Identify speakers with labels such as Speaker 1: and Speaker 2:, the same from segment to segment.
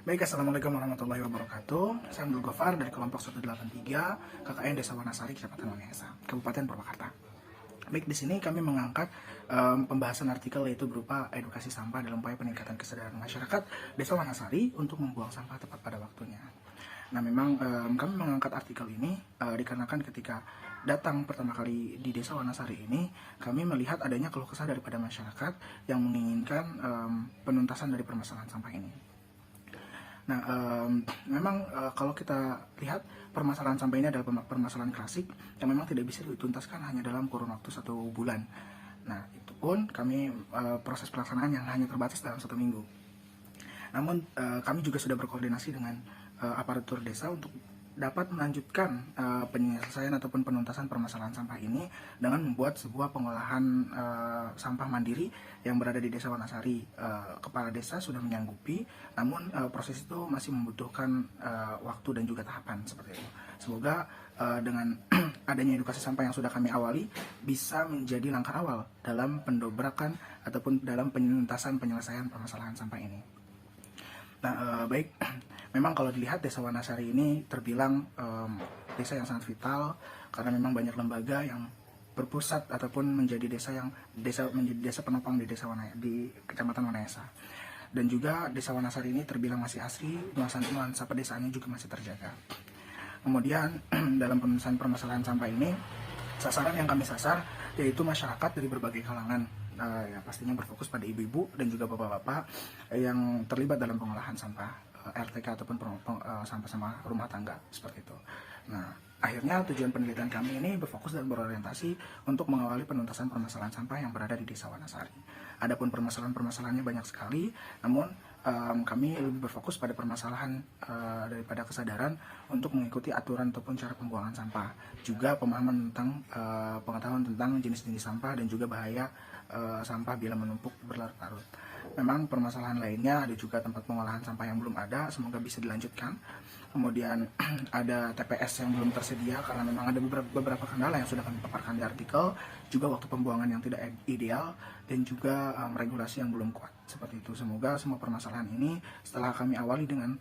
Speaker 1: Baik, Assalamualaikum warahmatullahi wabarakatuh. Saya Abdul Gofar dari kelompok 183 KKN Desa Wanasari, Kecamatan Wanayasa, Kabupaten Purwakarta. Baik, di sini kami mengangkat pembahasan artikel yaitu berupa edukasi sampah dalam upaya peningkatan kesadaran masyarakat Desa Wanasari untuk membuang sampah tepat pada waktunya. Nah, memang kami mengangkat artikel ini dikarenakan ketika datang pertama kali di Desa Wanasari ini, kami melihat adanya keluh kesah daripada masyarakat yang menginginkan penuntasan dari permasalahan sampah ini. Nah, memang kalau kita lihat permasalahan sampah ini adalah permasalahan klasik yang memang tidak bisa dituntaskan hanya dalam kurun waktu 1 bulan. Nah, itu pun kami proses pelaksanaan yang hanya terbatas dalam 1 minggu. Namun kami juga sudah berkoordinasi dengan aparatur desa untuk dapat melanjutkan penyelesaian ataupun penuntasan permasalahan sampah ini dengan membuat sebuah pengolahan sampah mandiri yang berada di Desa Wanasari. Kepala desa sudah menyanggupi, namun proses itu masih membutuhkan waktu dan juga tahapan seperti itu. Semoga dengan adanya edukasi sampah yang sudah kami awali bisa menjadi langkah awal dalam pendobrakan ataupun dalam penuntasan penyelesaian permasalahan sampah ini. Nah, baik, memang kalau dilihat Desa Wanasari ini terbilang desa yang sangat vital karena memang banyak lembaga yang berpusat ataupun menjadi menjadi desa penopang di di Kecamatan Wanayasa. Dan juga Desa Wanasari ini terbilang masih asri, nuansa pedesaannya juga masih terjaga. Kemudian dalam penuntasan permasalahan sampah ini, sasaran yang kami sasar yaitu masyarakat dari berbagai kalangan. Ya pastinya berfokus pada ibu-ibu dan juga bapak-bapak yang terlibat dalam pengolahan sampah RTK ataupun sampah-sampah rumah tangga seperti itu. Nah, akhirnya tujuan penelitian kami ini berfokus dan berorientasi untuk mengawali penuntasan permasalahan sampah yang berada di Desa Wanasari. Adapun permasalahan-permasalahannya banyak sekali, namun kami lebih berfokus pada permasalahan daripada kesadaran untuk mengikuti aturan ataupun cara pembuangan sampah, juga pemahaman tentang pengetahuan tentang jenis-jenis sampah dan juga bahaya sampah bila menumpuk berlarut-larut. Memang permasalahan lainnya ada juga tempat pengolahan sampah yang belum ada, semoga bisa dilanjutkan. Kemudian ada TPS yang belum tersedia karena memang ada beberapa kendala yang sudah kami paparkan di artikel, juga waktu pembuangan yang tidak ideal dan juga regulasi yang belum kuat seperti itu. Semoga semua permasalahan ini setelah kami awali dengan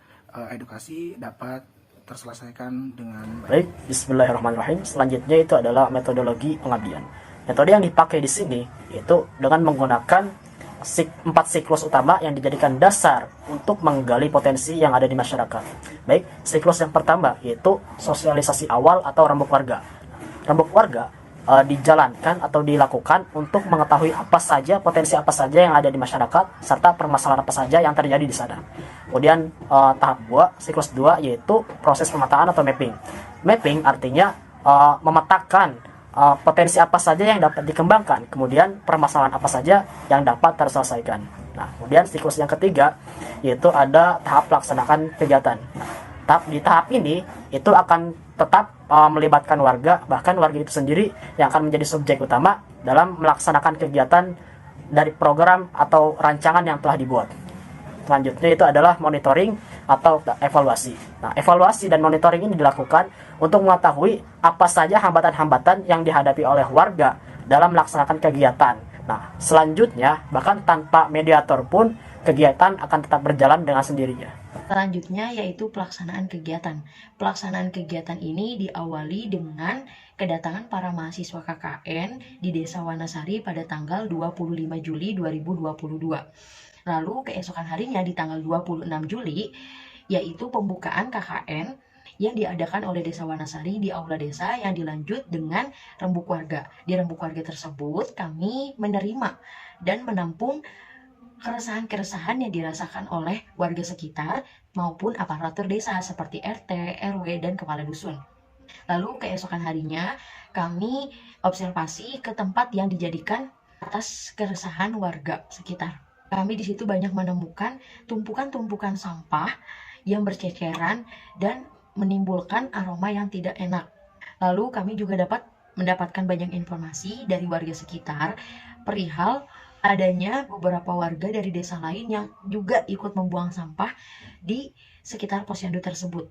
Speaker 1: edukasi dapat terselesaikan dengan baik.
Speaker 2: Baik, bismillahirrahmanirrahim. Selanjutnya itu adalah metodologi pengabdian. Metode yang dipakai di sini itu dengan menggunakan 4 siklus utama yang dijadikan dasar untuk menggali potensi yang ada di masyarakat. Baik, siklus yang pertama yaitu sosialisasi awal atau rembuk warga. Rembuk warga dijalankan atau dilakukan untuk mengetahui potensi apa saja yang ada di masyarakat serta permasalahan apa saja yang terjadi di sana. Kemudian tahap 2, siklus 2 yaitu proses pemetaan atau mapping. Mapping artinya memetakan potensi apa saja yang dapat dikembangkan, kemudian permasalahan apa saja yang dapat terselesaikan. Nah, kemudian siklus yang ketiga yaitu ada tahap pelaksanakan kegiatan. Di tahap ini itu akan tetap melibatkan warga, bahkan warga itu sendiri yang akan menjadi subjek utama dalam melaksanakan kegiatan dari program atau rancangan yang telah dibuat. Selanjutnya itu adalah monitoring atau evaluasi. Nah, evaluasi dan monitoring ini dilakukan untuk mengetahui apa saja hambatan-hambatan yang dihadapi oleh warga dalam melaksanakan kegiatan. Nah, selanjutnya bahkan tanpa mediator pun kegiatan akan tetap berjalan dengan sendirinya.
Speaker 3: Selanjutnya yaitu pelaksanaan kegiatan. Pelaksanaan kegiatan ini diawali dengan kedatangan para mahasiswa KKN di Desa Wanasari pada tanggal 25 Juli 2022. Lalu keesokan harinya di tanggal 26 Juli yaitu pembukaan KKN yang diadakan oleh Desa Wanasari di Aula Desa yang dilanjut dengan rembuk warga. Di rembuk warga tersebut kami menerima dan menampung keresahan-keresahan yang dirasakan oleh warga sekitar maupun aparatur desa seperti RT, RW, dan kepala dusun. Lalu keesokan harinya kami observasi ke tempat yang dijadikan atas keresahan warga sekitar. Kami di situ banyak menemukan tumpukan-tumpukan sampah yang berceceran dan menimbulkan aroma yang tidak enak. Lalu kami juga dapat mendapatkan banyak informasi dari warga sekitar perihal adanya beberapa warga dari desa lain yang juga ikut membuang sampah di sekitar posyandu tersebut.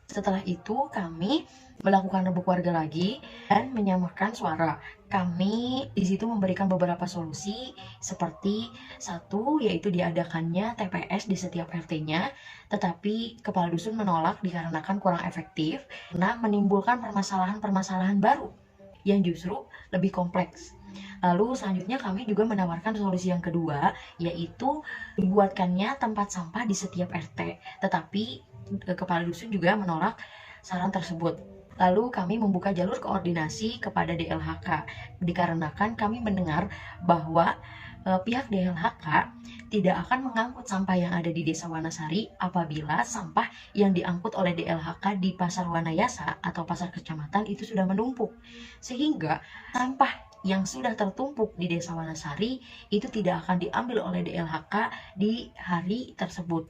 Speaker 3: Setelah itu kami melakukan rebuk warga lagi dan menyamakan suara. Kami di situ memberikan beberapa solusi seperti satu yaitu diadakannya TPS di setiap RT-nya, tetapi kepala dusun menolak dikarenakan kurang efektif karena menimbulkan permasalahan-permasalahan baru yang justru lebih kompleks. Lalu selanjutnya kami juga menawarkan solusi yang kedua, yaitu dibuatkannya tempat sampah di setiap RT. Tetapi kepala dusun juga menolak saran tersebut. Lalu kami membuka jalur koordinasi kepada DLHK, dikarenakan kami mendengar bahwa pihak DLHK tidak akan mengangkut sampah yang ada di Desa Wanasari apabila sampah yang diangkut oleh DLHK di Pasar Wanayasa atau pasar kecamatan itu sudah menumpuk. Sehingga sampah yang sudah tertumpuk di Desa Wanasari itu tidak akan diambil oleh DLHK di hari tersebut.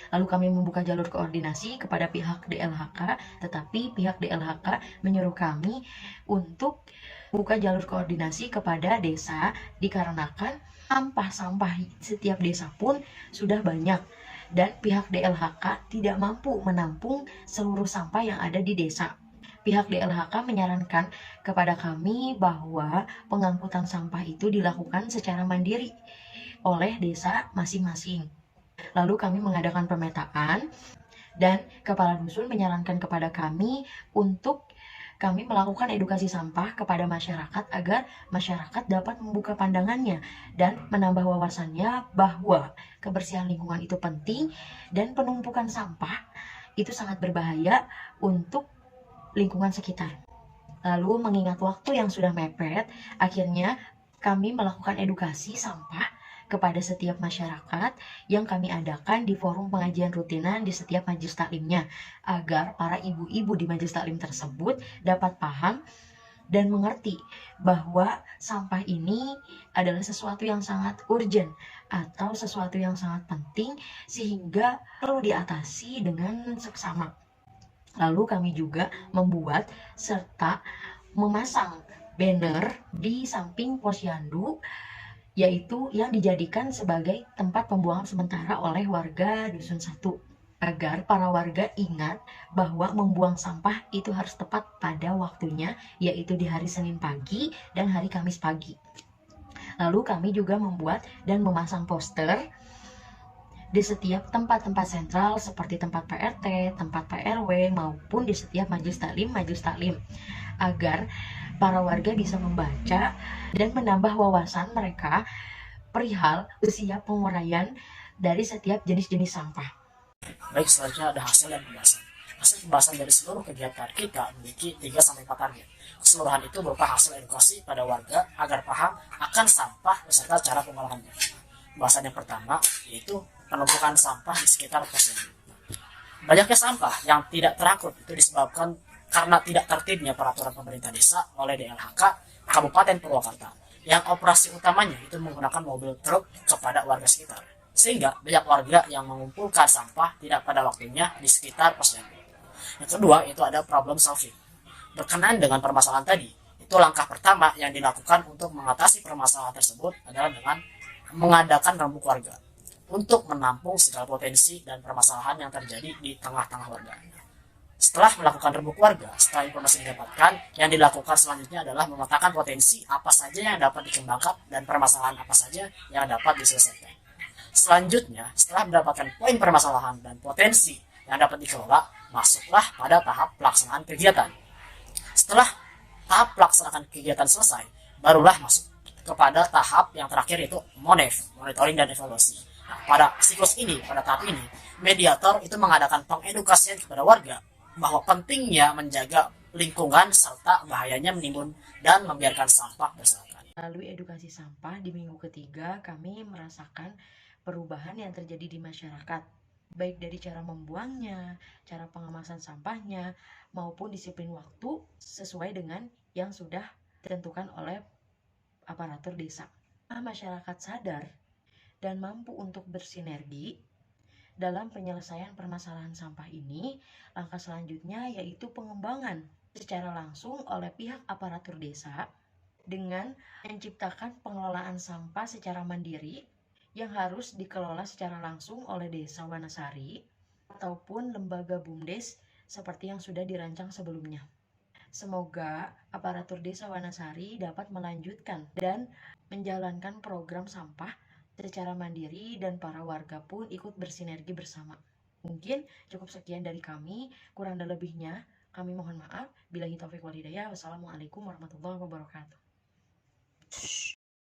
Speaker 3: Lalu kami membuka jalur koordinasi kepada pihak DLHK, tetapi pihak DLHK menyuruh kami untuk buka jalur koordinasi kepada desa dikarenakan sampah-sampah setiap desa pun sudah banyak dan pihak DLHK tidak mampu menampung seluruh sampah yang ada di desa. Pihak DLHK menyarankan kepada kami bahwa pengangkutan sampah itu dilakukan secara mandiri oleh desa masing-masing. Lalu kami mengadakan pemetaan dan kepala dusun menyarankan kepada kami untuk kami melakukan edukasi sampah kepada masyarakat agar masyarakat dapat membuka pandangannya dan menambah wawasannya bahwa kebersihan lingkungan itu penting dan penumpukan sampah itu sangat berbahaya untuk lingkungan sekitar. Lalu mengingat waktu yang sudah mepet, akhirnya kami melakukan edukasi sampah kepada setiap masyarakat yang kami adakan di forum pengajian rutinan di setiap majelis taklimnya, agar para ibu-ibu di majelis taklim tersebut dapat paham dan mengerti bahwa sampah ini adalah sesuatu yang sangat urgent atau sesuatu yang sangat penting sehingga perlu diatasi dengan seksama. Lalu kami juga membuat serta memasang banner di samping posyandu, yaitu yang dijadikan sebagai tempat pembuangan sementara oleh warga Dusun 1, agar para warga ingat bahwa membuang sampah itu harus tepat pada waktunya, yaitu di hari Senin pagi dan hari Kamis pagi. Lalu kami juga membuat dan memasang poster di setiap tempat-tempat sentral seperti tempat PRT, tempat PRW, maupun di setiap majelis taklim, agar para warga bisa membaca dan menambah wawasan mereka perihal usia penguraian dari setiap jenis-jenis sampah.
Speaker 2: Baik, selanjutnya ada hasil dan pembahasan. Hasil pembahasan dari seluruh kegiatan kita memiliki 3-4 target. Keseluruhan itu berupa hasil edukasi pada warga agar paham akan sampah beserta cara pengolahannya. Pembahasan yang pertama yaitu penumpukan sampah di sekitar posyandu. Banyaknya sampah yang tidak terangkut itu disebabkan karena tidak tertibnya peraturan pemerintah desa oleh DLHK Kabupaten Purwakarta, yang operasi utamanya itu menggunakan mobil truk kepada warga sekitar, sehingga banyak warga yang mengumpulkan sampah tidak pada waktunya di sekitar posyandu. Yang kedua itu ada problem solving. Berkenaan dengan permasalahan tadi, itu langkah pertama yang dilakukan untuk mengatasi permasalahan tersebut adalah dengan mengadakan rembuk warga untuk menampung segala potensi dan permasalahan yang terjadi di tengah-tengah warga. Setelah melakukan rembuk warga, setelah informasi didapatkan, yang dilakukan selanjutnya adalah memetakan potensi apa saja yang dapat dikembangkan dan permasalahan apa saja yang dapat diselesaikan. Selanjutnya, setelah mendapatkan poin permasalahan dan potensi yang dapat dikelola, masuklah pada tahap pelaksanaan kegiatan. Setelah tahap pelaksanaan kegiatan selesai, barulah masuk kepada tahap yang terakhir yaitu monitoring dan evaluasi. Nah, pada siklus ini, pada tahap ini, mediator itu mengadakan pengedukasian kepada warga bahwa pentingnya menjaga lingkungan serta bahayanya menimbun dan membiarkan sampah berserakan.
Speaker 3: Melalui edukasi sampah di minggu ketiga, kami merasakan perubahan yang terjadi di masyarakat, baik dari cara membuangnya, cara pengemasan sampahnya, maupun disiplin waktu sesuai dengan yang sudah ditentukan oleh aparatur desa. Masyarakat sadar dan mampu untuk bersinergi dalam penyelesaian permasalahan sampah ini. Langkah selanjutnya yaitu pengembangan secara langsung oleh pihak aparatur desa dengan menciptakan pengelolaan sampah secara mandiri yang harus dikelola secara langsung oleh Desa Wanasari ataupun lembaga BUMDes seperti yang sudah dirancang sebelumnya. Semoga aparatur Desa Wanasari dapat melanjutkan dan menjalankan program sampah secara mandiri dan para warga pun ikut bersinergi bersama. Mungkin cukup sekian dari kami, kurang dan lebihnya kami mohon maaf. Billahi taufiq wal hidayah. Wassalamualaikum warahmatullahi wabarakatuh.